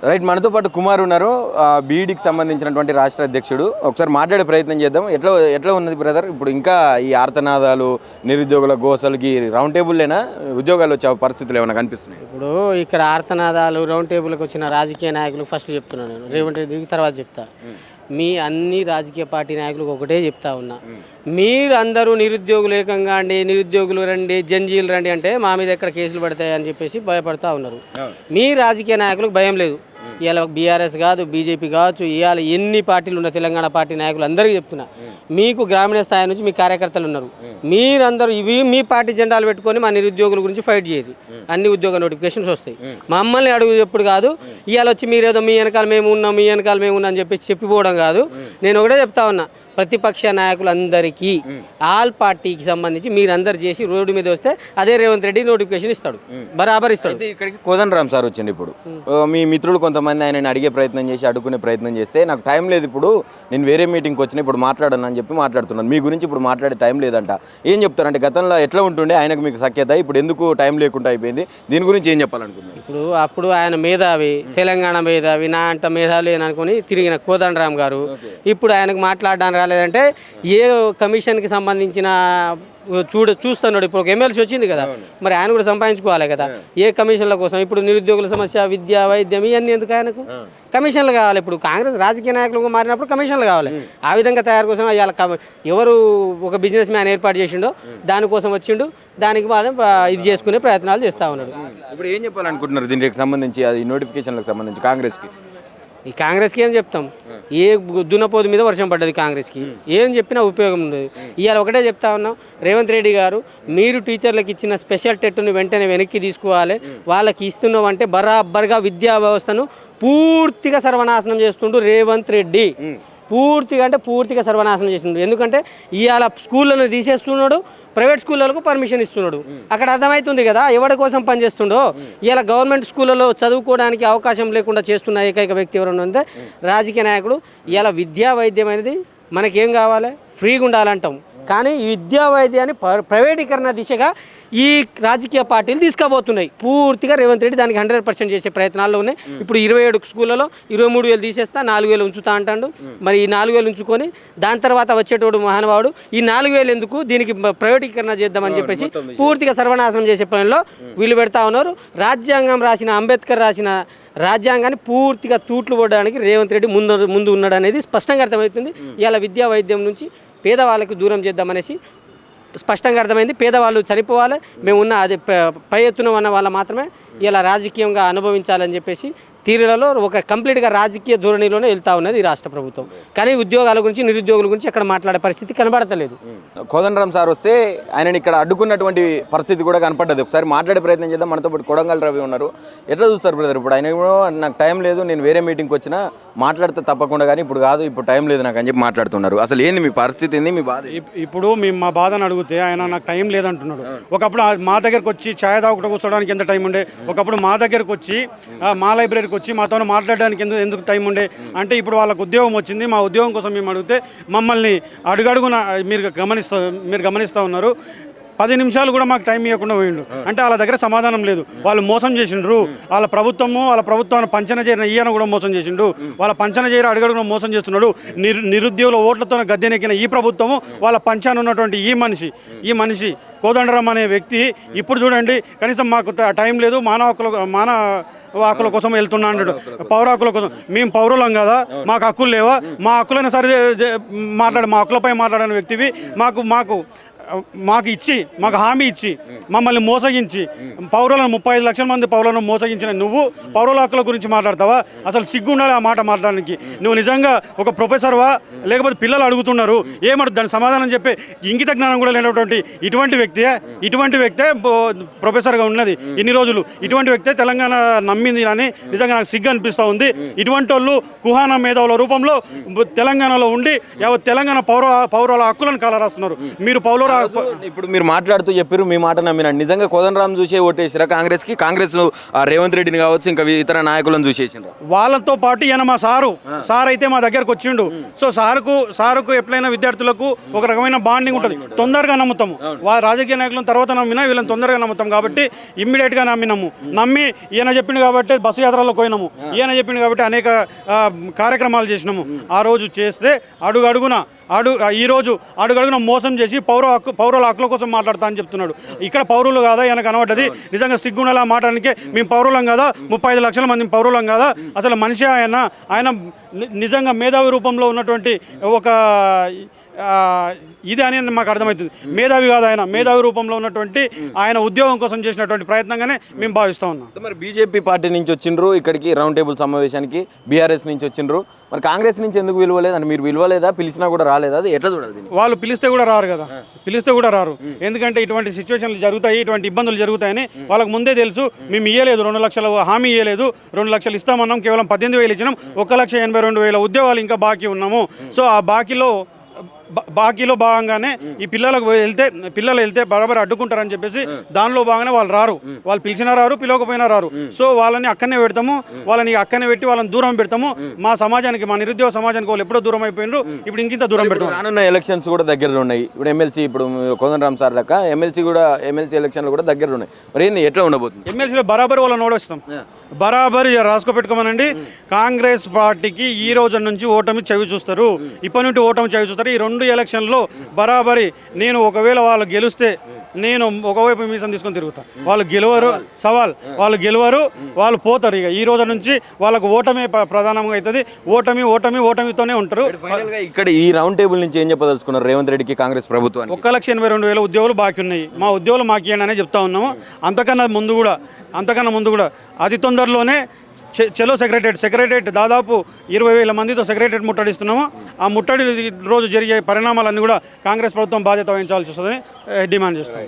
Right, మనతో పాటు కుమార్ ఉన్నారు, బీఈడీకి సంబంధించినటువంటి రాష్ట్ర అధ్యక్షుడు. ఒకసారి మాట్లాడే ప్రయత్నం చేద్దాం. ఎట్లా ఉన్నది బ్రదర్? ఇప్పుడు ఇంకా ఈ ఆర్తనాదాలు, నిరుద్యోగుల గోసలకి రౌండ్ టేబుల్లేనా ఉద్యోగాలు వచ్చే పరిస్థితులు ఏమైనా కనిపిస్తున్నాయి? ఇప్పుడు ఇక్కడ ఆర్తనాదాలు రౌండ్ టేబుల్కి వచ్చిన రాజకీయ నాయకులు ఫస్ట్ చెప్తున్నాను నేను, రేవంత్ రెడ్డికి తర్వాత చెప్తా. మీ అన్ని రాజకీయ పార్టీ నాయకులకు ఒకటే చెప్తా ఉన్నా, మీరు అందరూ నిరుద్యోగులు ఏకంగా అండి, నిరుద్యోగులు రండి, జంజీలు రండి అంటే మా మీద ఎక్కడ కేసులు పడతాయి అని చెప్పేసి భయపడతా ఉన్నారు. మీ రాజకీయ నాయకులకు భయం లేదు. ఇవాళ బీఆర్ఎస్ కాదు, బీజేపీ కావచ్చు, ఇవాళ ఎన్ని పార్టీలు ఉన్న తెలంగాణ పార్టీ నాయకులు అందరికీ చెప్తున్నా, మీకు గ్రామీణ స్థాయి నుంచి మీ కార్యకర్తలు ఉన్నారు, మీరందరూ ఇవి మీ పార్టీ జెండాలు పెట్టుకొని మా నిరుద్యోగుల గురించి ఫైట్ చేయరు. అన్ని ఉద్యోగ నోటిఫికేషన్స్ వస్తాయి. మమ్మల్ని అడుగు ఎప్పుడు కాదు, ఇవాళ వచ్చి మీరేదో మీ వెనకాల మేము ఉన్నాం, మీ వెనకాల మేము ఉన్నాం అని చెప్పేసి చెప్పిపోవడం కాదు. నేను ఒకటే చెప్తా ఉన్నా, ప్రతిపక్ష నాయకులందరికీ ఆల్ పార్టీకి సంబంధించి మీరందరు చేసి రోడ్డు మీద వస్తే అదే రేవంత్ రెడ్డి నోటిఫికేషన్ ఇస్తాడు, బరాబర్ ఇస్తాడు. ఇక్కడికి కోదండరామ్ సార్ వచ్చింది. ఇప్పుడు మీ మిత్రులు కొంతమంది ఆయన అడిగే ప్రయత్నం చేసి అడుగునే ప్రయత్నం చేస్తే, నాకు టైం లేదు, ఇప్పుడు నేను వేరే మీటింగ్కి వచ్చిన, ఇప్పుడు మాట్లాడను అని చెప్పి మాట్లాడుతున్నాను. మీ గురించి ఇప్పుడు మాట్లాడే టైం లేదంట. ఏం చెప్తారంటే, గతంలో ఎట్లా ఉంటుండే ఆయనకు మీకు సఖ్యత, ఇప్పుడు ఎందుకు టైం లేకుండా అయిపోయింది, దీని గురించి ఏం చెప్పాలనుకుంటున్నారు? అప్పుడు ఆయన మేధావి, తెలంగాణ మేధావి, నా అంట మేధావి అని అనుకుని తిరిగిన కోదండరామ్ గారు ఇప్పుడు ఆయనకు మాట్లాడడానికి రాలేదంటే ఏ కమిషన్కి సంబంధించిన చూస్తున్నాడు. ఇప్పుడు ఒక ఎమ్మెల్సీ వచ్చింది కదా, మరి ఆయన కూడా సంపాదించుకోవాలి కదా ఏ కమిషన్ల కోసం. ఇప్పుడు నిరుద్యోగుల సమస్య, విద్య, వైద్యం ఇవన్నీ ఎందుకు ఆయనకు కమిషన్లు కావాలి. ఇప్పుడు కాంగ్రెస్ రాజకీయ నాయకులుగా మారినప్పుడు కమిషన్లు కావాలి. ఆ విధంగా తయారు కోసం ఇవాళ ఎవరు ఒక బిజినెస్ మ్యాన్ ఏర్పాటు చేసిండో దానికోసం వచ్చిండు, దానికి వాళ్ళు ఇది చేసుకునే ప్రయత్నాలు చేస్తూ ఉన్నాడు. ఇప్పుడు ఏం చెప్పాలనుకుంటున్నారు దీనికి సంబంధించి, అది నోటిఫికేషన్లకు సంబంధించి కాంగ్రెస్కి? ఈ కాంగ్రెస్కి ఏం చెప్తాం, ఏ దున్నపోతు మీద వర్షం పడ్డది కాంగ్రెస్కి, ఏం చెప్పినా ఉపయోగం ఉండదు. ఇవాళ ఒకటే చెప్తా ఉన్నాం, రేవంత్ రెడ్డి గారు మీరు టీచర్లకు ఇచ్చిన స్పెషల్ టెట్ను వెంటనే వెనక్కి తీసుకోవాలి. వాళ్ళకి ఇస్తున్నాం అంటే బరాబర్గా విద్యా వ్యవస్థను పూర్తిగా సర్వనాశనం చేస్తుండు రేవంత్ రెడ్డి. పూర్తిగా సర్వనాశనం చేస్తున్నాడు. ఎందుకంటే ఇవాళ స్కూళ్ళను తీసేస్తున్నాడు, ప్రైవేట్ స్కూళ్ళకు పర్మిషన్ ఇస్తున్నాడు. అక్కడ అర్థమవుతుంది కదా ఎవరి కోసం పనిచేస్తుండో. ఇవాళ గవర్నమెంట్ స్కూళ్ళలో చదువుకోవడానికి అవకాశం లేకుండా చేస్తున్న ఏకైక వ్యక్తి ఎవరైనా ఉంటే రాజకీయ నాయకుడు. ఇవాళ విద్యా వైద్యం అనేది మనకేం కావాలి, ఫ్రీగా ఉండాలంటాం. కానీ విద్యా వైద్యాన్ని ప్రైవేటీకరణ దిశగా ఈ రాజకీయ పార్టీలు తీసుకుపోతున్నాయి. పూర్తిగా రేవంత్ రెడ్డి దానికి 100% చేసే ప్రయత్నాల్లో ఉన్నాయి. ఇప్పుడు 27 స్కూళ్ళలో 23,000 తీసేస్తా, 4,000 ఉంచుతా అంటాడు. మరి ఈ 4,000 ఉంచుకొని దాని తర్వాత వచ్చేటోడు మహానుభావుడు ఈ 4,000 ఎందుకు, దీనికి ప్రైవేటీకరణ చేద్దామని చెప్పేసి పూర్తిగా సర్వనాశనం చేసే పనిలో వీళ్ళు పెడతా ఉన్నారు. రాజ్యాంగం రాసిన అంబేద్కర్ రాసిన రాజ్యాంగాన్ని పూర్తిగా తూట్లు పడడానికి రేవంత్ రెడ్డి ముందు ఉన్నాడు అనేది స్పష్టంగా అర్థమవుతుంది. ఇవాళ విద్యా వైద్యం నుంచి పేదవాళ్ళకి దూరం చేద్దామనేసి స్పష్టంగా అర్థమైంది. పేదవాళ్ళు చనిపోవాలి, మేము ఉన్న అది పై ఎత్తున ఉన్న వాళ్ళు మాత్రమే ఇలా రాజకీయంగా అనుభవించాలని చెప్పేసి తీరులలో ఒక కంప్లీట్గా రాజకీయ ధోరణిలోనే వెళ్తా ఉన్నది ఈ రాష్ట్ర ప్రభుత్వం. కానీ ఉద్యోగాల గురించి, నిరుద్యోగుల గురించి ఎక్కడ మాట్లాడే పరిస్థితి కనబడతలేదు. కోదండరామ్ సార్ వస్తే ఆయనని ఇక్కడ అడ్డుకున్నటువంటి పరిస్థితి కూడా కనపడ్డది. ఒకసారి మాట్లాడే ప్రయత్నం చేద్దాం. మనతో పాటు కొడంగల్ రవి ఉన్నారు. ఎట్లా చూస్తారు బ్రదర్? ఇప్పుడు ఆయన నాకు టైం లేదు, నేను వేరే మీటింగ్కి వచ్చినా మాట్లాడితే తప్పకుండా, కానీ ఇప్పుడు కాదు, ఇప్పుడు టైం లేదు నాకు అని చెప్పి మాట్లాడుతున్నారు. అసలు ఏంది మీ పరిస్థితి, ఏంది మీ బాధ? ఇప్పుడు మేము మా బాధను అడిగితే ఆయన నాకు టైం లేదంటున్నాడు. ఒకప్పుడు మా దగ్గరకు వచ్చి ఛాయ్ తాగుకుంటూ కూర్చోడానికి ఎంత టైం ఉండే, ఒకప్పుడు మా దగ్గరకు వచ్చి మా లైబ్రరీకి వచ్చి మాతో మాట్లాడడానికి ఎందుకు టైం ఉండే అంటే, ఇప్పుడు వాళ్ళకు ఉద్యోగం వచ్చింది, మా ఉద్యోగం కోసం మేము అడిగితే మమ్మల్ని అడుగడుగున మీరు గమనిస్తూ ఉన్నారు. 10 నిమిషాలు కూడా మాకు టైం ఇవ్వకుండా పోయిండు. అంటే వాళ్ళ దగ్గర సమాధానం లేదు. వాళ్ళు మోసం చేసిండ్రు. వాళ్ళ ప్రభుత్వాన్ని పంచన చేరిన ఈయన కూడా మోసం చేసిండు. వాళ్ళ పంచన చేరి అడుగడుగున మోసం చేస్తున్నాడు. నిరుద్యోగుల ఓట్లతో గద్దెనెక్కిన ఈ ప్రభుత్వము వాళ్ళ పంచాన ఉన్నటువంటి ఈ మనిషి కోదండరామ్ అనే వ్యక్తి ఇప్పుడు చూడండి, కనీసం మాకు టైం లేదు, మానవ హక్కుల కోసం వెళ్తున్నా అన్నాడు. పౌర హక్కుల కోసం. మేము పౌరులం కదా, మాకు హక్కులు లేవా? మా హక్కులను సరి మా హక్కులపై మాట్లాడిన వ్యక్తివి మాకు హామీ ఇచ్చి మమ్మల్ని మోసగించి పౌరులను 35 లక్షల మంది పౌరులను మోసగించిన నువ్వు పౌరుల హక్కుల గురించి మాట్లాడతావా? అసలు సిగ్గు ఉండాలి ఆ మాట మాట్లాడడానికి. నువ్వు నిజంగా ఒక ప్రొఫెసర్వా, లేకపోతే పిల్లలు అడుగుతున్నారు ఏమంటారు దాని సమాధానం చెప్పే ఇంగిత జ్ఞానం కూడా లేనటువంటి ఇటువంటి వ్యక్తే ప్రొఫెసర్గా ఉన్నది ఇన్ని రోజులు. ఇటువంటి వ్యక్తే తెలంగాణ నమ్మింది అని నిజంగా నాకు సిగ్గు అనిపిస్తూ ఉంది. ఇటువంటి వాళ్ళు కుహానా మేధావుల రూపంలో తెలంగాణలో ఉండి తెలంగాణ పౌరుల హక్కులను కాలరాస్తున్నారు. మీరు పౌరుల ఇప్పుడు మీరు మాట్లాడుతూ చెప్పారు, మీ మాట నమ్మిన నిజంగా కోదండరామ్ చూసే ఓటేసిరా కాంగ్రెస్కి? కాంగ్రెస్ రేవంత్ రెడ్డిని కావచ్చు ఇంకా ఇతర నాయకులను చూసేసిండ్రా? వాళ్ళతో పాటు ఈయన మా సార్ అయితే మా దగ్గరకు వచ్చిండు. సో సారుకు ఎప్పుడైనా విద్యార్థులకు ఒక రకమైన బాండింగ్ ఉంటుంది, తొందరగా నమ్ముతాము. వాళ్ళ రాజకీయ నాయకులను తర్వాత నమ్మినా వీళ్ళని తొందరగా నమ్ముతాం కాబట్టి ఇమ్మీడియట్గా నమ్మి ఈయన చెప్పిండు కాబట్టి బస్సు యాత్రలో పోయినాము, ఈయన చెప్పిండు కాబట్టి అనేక కార్యక్రమాలు చేసినాము. ఆ రోజు చేస్తే ఈరోజు అడుగడుగున మోసం చేసి పౌరుల హక్కుల కోసం మాట్లాడతా అని చెప్తున్నాడు. ఇక్కడ పౌరులు కాదా ఈయన కనబడ్డది? నిజంగా సిగ్గుండాలా మాట్లాడడానికి? మేము పౌరులం కాదా? 35 లక్షల మంది పౌరులం కాదా? అసలు మనిషి ఆయన నిజంగా మేధావి రూపంలో ఉన్నటువంటి ఒక ఇది అని మాకు అర్థమవుతుంది. మేధావి కాదు ఆయన, మేధావి రూపంలో ఉన్నటువంటి ఆయన ఉద్యోగం కోసం చేసినటువంటి ప్రయత్నంగానే మేము భావిస్తూ ఉన్నాం. మరి బీజేపీ పార్టీ నుంచి వచ్చిండ్రు ఇక్కడికి రౌండ్ టేబుల్ సమావేశానికి, బీఆర్ఎస్ నుంచి వచ్చిండ్రు, మరి కాంగ్రెస్ నుంచి ఎందుకు పిలవలేదు? అంటే మీరు పిలవలేదా? పిలిచినా కూడా రాలేదా? అది ఎట్లా చూడాలి? వాళ్ళు పిలిస్తే కూడా రారు కదా, పిలిస్తే కూడా రారు. ఎందుకంటే ఇటువంటి సిచ్యువేషన్లు జరుగుతాయి, ఇటువంటి ఇబ్బందులు జరుగుతాయని వాళ్ళకి ముందే తెలుసు. మేము ఇవ్వలేదు 2 లక్షల హామీ ఇవ్వలేదు, 2 లక్షలు ఇస్తామన్నాం, కేవలం 18,000 ఇచ్చినాం, 1,82,000 ఉద్యోగాలు ఇంకా బాకీ ఉన్నాము. సో ఆ బాకీలో భాగంగానే ఈ పిల్లలు వెళ్తే బరాబర్ అడ్డుకుంటారని చెప్పేసి దానిలో భాగంగానే వాళ్ళు రారు. వాళ్ళు పిలిచినా రారు, పిలవకపోయినా రారు. సో వాళ్ళని అక్కడనే పెడతాము, పెట్టి వాళ్ళని దూరం పెడతాము. మా సమాజానికి, మా నిరుద్యోగ సమాజానికి వాళ్ళు ఎప్పుడో దూరం అయిపోయినారు, ఇప్పుడు ఇంకింత దూరం పెడతాం. రానున్న ఎలక్షన్స్ కూడా దగ్గరలో ఉన్నాయి. ఇప్పుడు ఎమ్మెల్సీ, ఇప్పుడు కోదండరామ్ సార్ లెక్క ఎమ్మెల్సీ ఎలక్షన్లు కూడా దగ్గరలో ఉన్నాయి. మరి ఏంది ఎట్లా ఉండబోతుంది? ఎమ్మెల్సీలో బరాబర్ వాళ్ళని ఓడొస్తాం, బరాబర్ రాసుకోపెట్టుకోమనండి. కాంగ్రెస్ పార్టీకి ఈ రోజు నుంచి ఓటమి చవి చూస్తారు, ఇప్పటి నుండి ఓటమి చవి చూస్తారు. ఈ 2 ఎలక్షన్లో బరాబరి నేను ఒకవేళ వాళ్ళు గెలిస్తే నేను ఒకవైపు మీసం తీసుకొని తిరుగుతా. వాళ్ళు గెలవరు, వాళ్ళు గెలవరు, వాళ్ళు పోతారు. ఇక ఈ రోజు నుంచి వాళ్ళకు ఓటమి ప్రధానంగా అవుతుంది. ఓటమితోనే ఉంటారు. ఇక్కడ ఈ రౌండ్ టేబుల్ నుంచి ఏం చెప్పదలుచుకున్నారు రేవంత్ రెడ్డికి, కాంగ్రెస్ ప్రభుత్వానికి? 1,82,000 ఉద్యోగులు బాకీ ఉన్నాయి. మా ఉద్యోగులు మాకు ఇవ్వండి అనే చెప్తా ఉన్నాము. అంతకన్నా ముందు కూడా అతి తొందరలోనే చలో సెక్రటరేట్ దాదాపు 20,000 మందితో సెక్రటరేట్ ముట్టడిస్తున్నాము. ఆ ముట్టడి రోజు జరిగే పరిణామాలన్నీ కూడా కాంగ్రెస్ ప్రభుత్వం బాధ్యత వహించాల్సి వస్తుందని డిమాండ్ చేస్తాం.